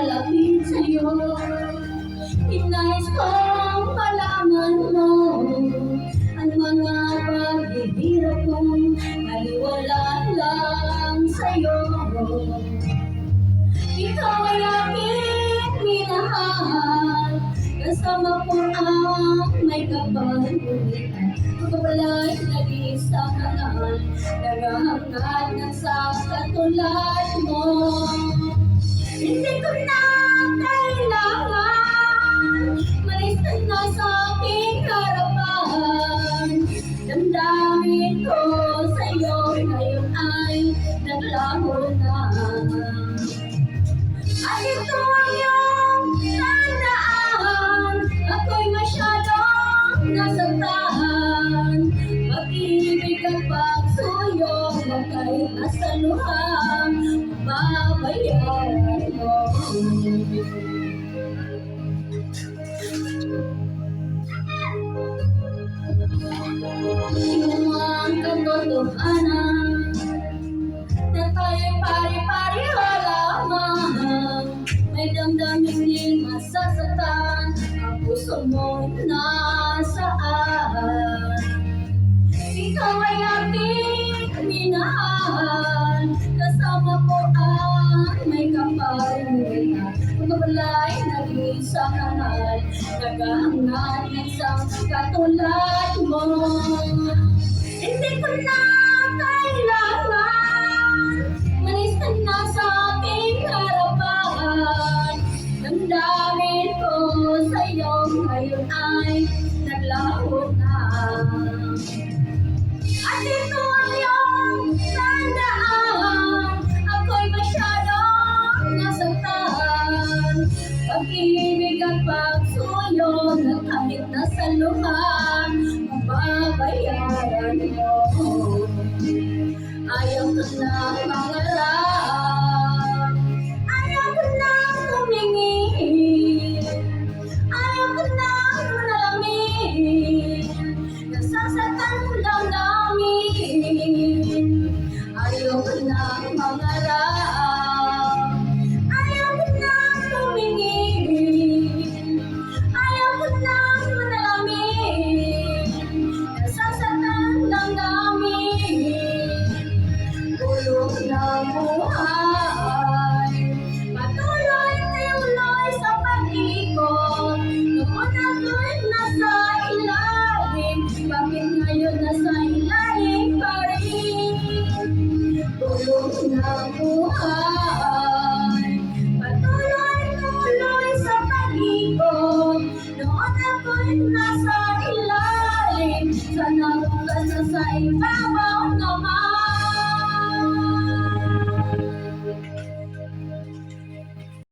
malapit sa'yo. Inais kong malaman mo ang mga paghihirap kong naliwala lang sa'yo. Ikaw ay aking minahal, kasama ko ang may kapalutan. Ako pala'y nag-iisa hangal, naghahangad ng sa katulad mo. Hindi ko na kailangan malis na sa aking harapan. Damdamin ko sa'yo ngayon ay naglaho na. At ito ang iyong tandaan, ako'y masyadong nasaktan. Pag-ibig at pagsuyo na kahit nasa luhang babayaran mo. Yung ang katotohanan na tayo'y pari-pareho lamang, may damdamin din masasaktan ang puso mo nasaan. Ikaw ay aking minahal, kasama ko ang may kapalutan. Kung kabalay nag-iisa hangal, naghahangad ng isang katulad mo. Hindi ko na kailangan malis na sa aking harapan. Damdamin ko sa'yo ngayon ay naglaho na. At ito ang iyong tandaan, ako'y masyadong nasaktan. Pag-ibig at pagsuyo na kahit nasa luhang mababayaran mo. Ayaw ko na